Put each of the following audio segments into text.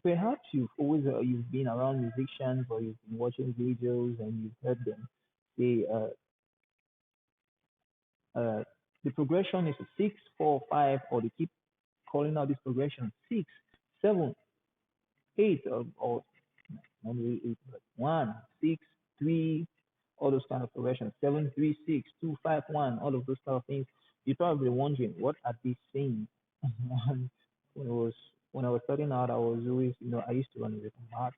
Perhaps you've been around musicians or you've been watching videos and you've heard them say uh, the progression is a 6 4 5, or they keep calling out this progression 6 7 8, or only 8, but 1 6 3, all those kind of progressions, 7 3 6 2 5 1, all of those kind of things. You're probably wondering what are these saying. And when I was when I was starting out, I was always, I used to run away from math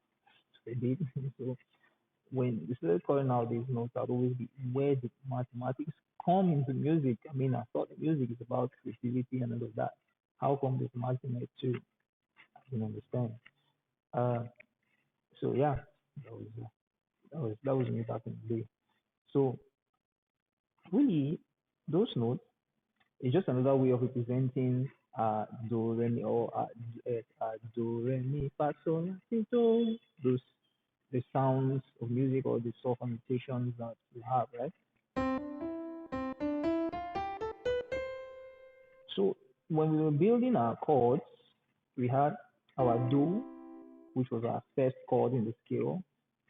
a bit. So when they started calling out these notes, I'd always be, where did mathematics come into music? I mean, I thought music is about creativity and all of that. How come there's math in it too? I didn't understand. Uh, so yeah, that was that was me back in the day. So really, those notes is just another way of representing do re mi, or do re mi fa sol la si do. Those the sounds of music or the soft annotations that we have, right? So when we were building our chords, we had our do, which was our first chord in the scale,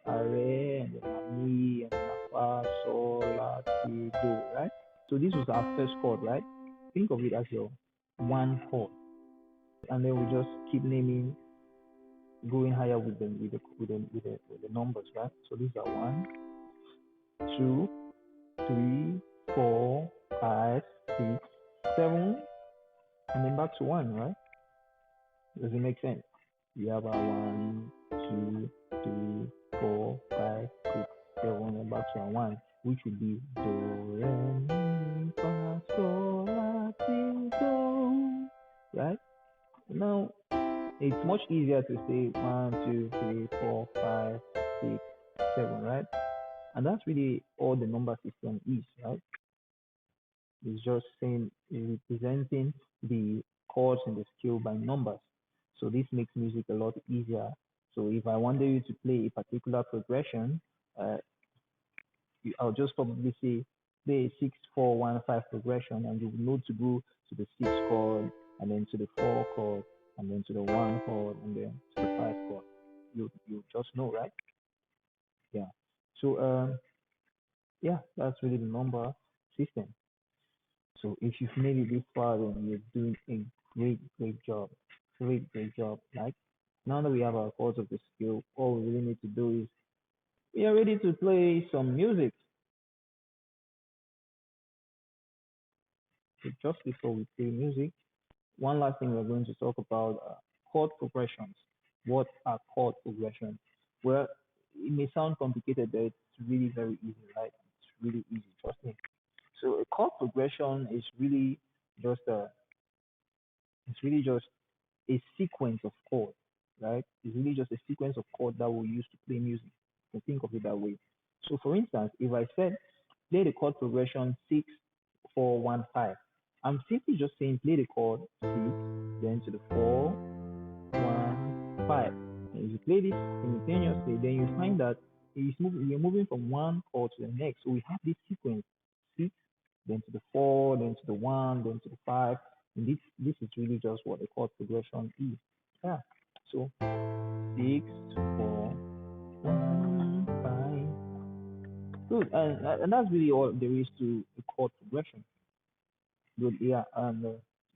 a re, and then a mi, and then a fa, sol, la, si, do, right? So this was our first chord, right? Think of it as your one chord, and then we just keep naming, going higher with the numbers, right? So these are 1 2 3 4 5 6 7, and then back to 1, right? Does it make sense? We have our 1 2 3 4 5 6 7, and back to our 1, which would be do re mi fa sol la si do, right? Now it's much easier to say 1 2 3 4 5 6 7, right? And that's really all the number system is, right? It's just saying, representing the chords and the scale by numbers. So this makes music a lot easier. So if I wanted you to play a particular progression, uh, I'll just probably say play a 6 4 1 5 progression, and you know to go to the 6 chord, and then to the 4 chord, and then to the 1 chord, and then to the 5 chord. You just know, right? Yeah. So yeah, that's really the number system. So if you've made it this far, then you're doing a great job. Great job. Like, now that we have our chords of the skill, all we really need to do is we are ready to play some music. So just before we play music, one last thing we're going to talk about, chord progressions. What are chord progressions? Well, it may sound complicated, but it's really very easy, right? It's really easy, trust me. So a chord progression is just a just a sequence of chords, right? It's really just a sequence of chords that we use to play music. You can think of it that way. So for instance, if I said play the chord progression 6 4 1 5, I'm simply just saying play the chord 6, then to the 4 1 5. And if you play this simultaneously, then you find that we're moving from one chord to the next. So we have this sequence: 6, then to the 4, then to the 1, then to the 5. And this is really just what a chord progression is. Yeah. So 6 4 1 5. Good. And that's really all there is to a chord progression. Good. Yeah. And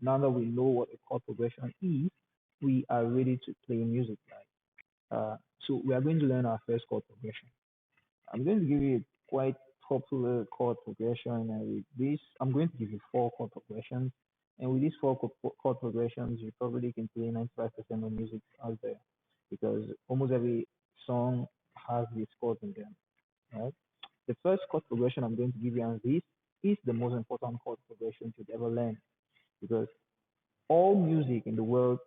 now that we know what a chord progression is, we are ready to play music, right? So we are going to learn our first chord progression. I'm going to give you a quite popular chord progression, and with this, I'm going to give you 4 chord progressions. And with these 4 chord progressions, you probably can play 95% of music out there, because almost every song has these chords in them, right? The first chord progression I'm going to give you, and this is the most important chord progression you've ever learned, because all music in the world,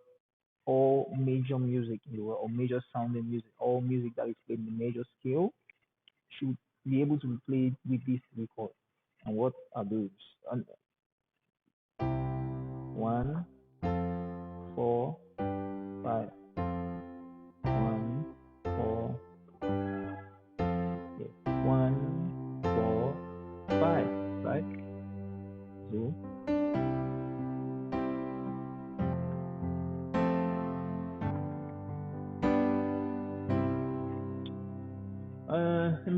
all major music in the world, or major sounding music, all music that is played in the major scale should be able to be played with these 3 chords. And what are those? And 1 4 5. 1 4, yeah. 1 4 5, right? So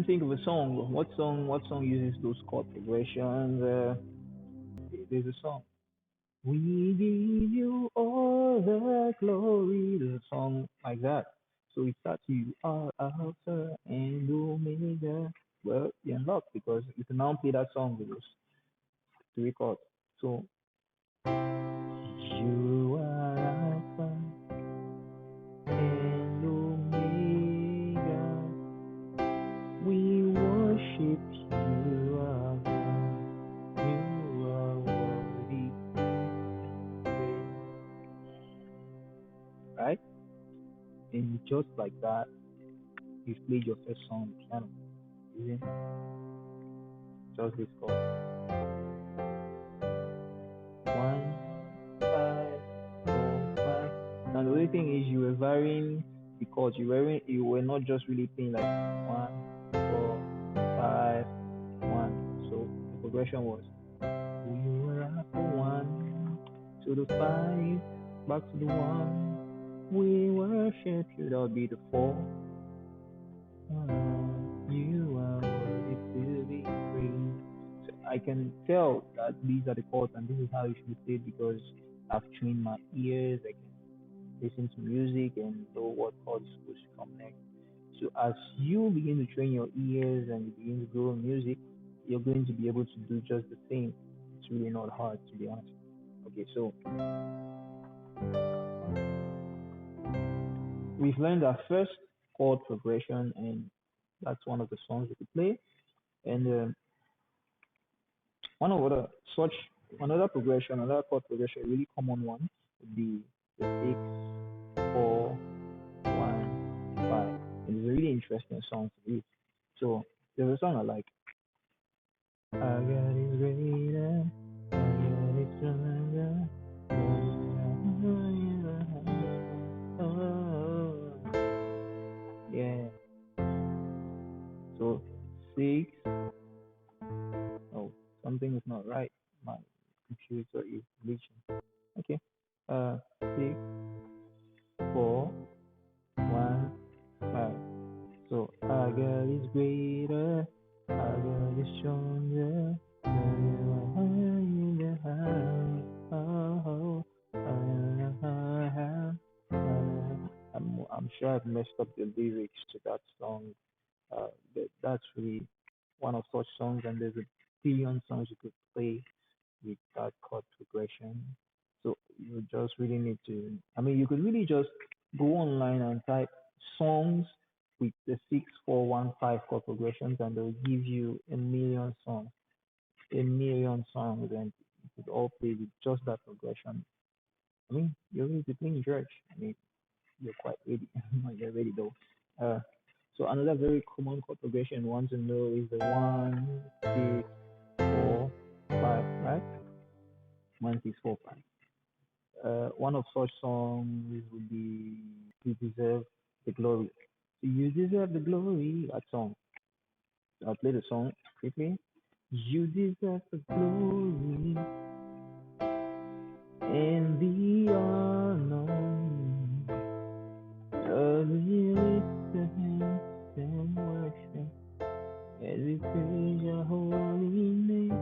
Think of a song. What song? What song uses those chord progressions? There's a song. We give you all the glory. There's a song like that. So it starts. You are Alpha and Omega. Well, you're unlocked because you can now play that song with those three chords. So you are Alpha and Omega. We worship you, our God. You are worthy, right? And just like that, you've played your first song on the piano. Using just this chord. 1, 5, 4, 5. Now the only thing is you were varying the chords. You were not just really playing like 1, 4, 5, 1. So the progression was we were up for 1 to the 5, back to the 1. We worship you. That would be the 4. You are worthy to be praised. So I can tell that these are the chords and this is how you should play it because I've trained my ears. I can listen to music and know what chords are supposed to come next. So as you begin to train your ears and you begin to grow in music, you're going to be able to do just the same. It's really not hard, to be honest. Okay, so we've learned our first chord progression, and that's one of the songs we could play. And one of other such another progression, another chord progression, a really common one would be the 6, 4, 1, 5. And it's a really interesting song to read. So there's a song I like. I got it greater, I got it stronger. Yeah. So 6. Oh, something is not right. My computer is glitching. Okay. 6, 4, 1, 5. So our God is greater, our God is stronger. In the house. Oh, I'm sure I've messed up the lyrics to that song. That's really one of such songs, and there's a billion songs you could play with that chord progression. So you just really need to, I mean, you could really just go online and type songs with the 6, 4, 1, 5 chord progressions, and they'll give you a million songs, and you could all play with just that progression. I mean, you're ready to play in church. I mean, you're quite ready. You're ready though. Uh, so another very common chord progression you want to know is the 1, 6, 4, 5, right? 1, 6, 4, 5. One of such songs would be "You Deserve the Glory." So you deserve the glory. That song. I'll play the song quickly. You deserve the glory and the honor. So we lift the hands and worship as we praise your holy name.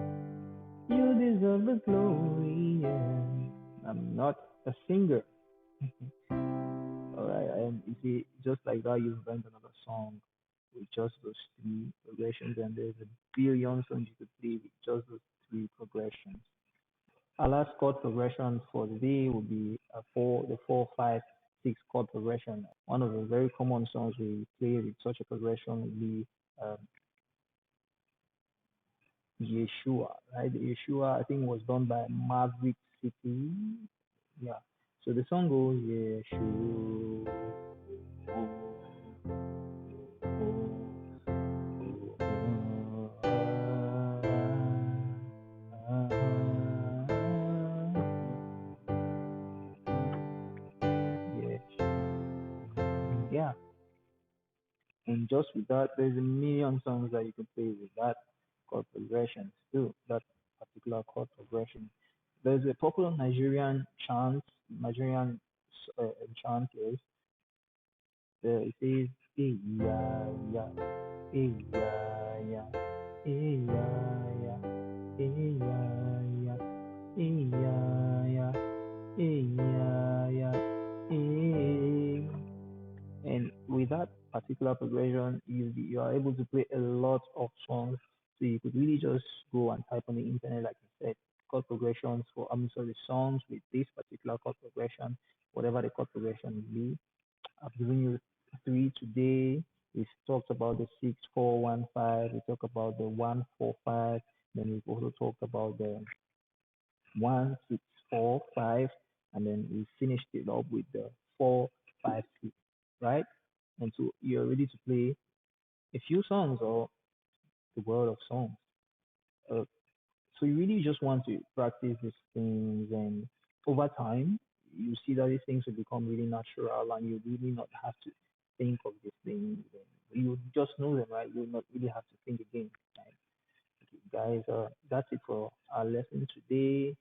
You deserve the glory. Yeah. I'm not a singer. All right, and you see, just like that, you've learned another song with just those three progressions, and there's a billion songs you could play with just those three progressions. Our last chord progression for the day would be the 4, 5, 6 chord progression. One of the very common songs we play with such a progression would be um, Yeshua, right? Yeshua, I think, was done by Maverick City. Yeah. So the song goes Yeshua. Yes. Yeah. And just with that, there's a million songs that you can play with that chord progression too, that particular chord progression. There's a popular Nigerian chant is it says eh, yeah, yeah, eh, yeah, yeah, eh, yeah, yeah, eh, yeah, yeah, eh, yeah, yeah, eh, yeah, yeah, eh. And with that particular progression, you are able to play a lot of songs. So you could really just go and type on the internet, like I said, chord progressions for, I'm sorry, songs with this particular chord progression, whatever the chord progression will be. I've given you three today. We've talked about the 6-4-1-5. We talked about the 1-4-5. Then we've also talked about the 1-6-4-5. And then we finished it up with the 4-5-6, right? And so you're ready to play a few songs or the world of songs. Uh, so you really just want to practice these things, and over time, you see that these things will become really natural, and you really not have to think of these things. And you just know them, right? You not really have to think again. Right? Okay, guys, that's it for our lesson today.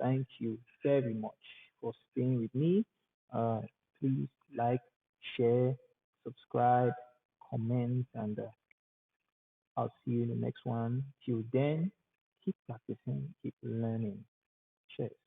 Thank you very much for staying with me. Uh, please like, share, subscribe, comment, and I'll see you in the next one. Till then, keep practicing, keep learning. Cheers.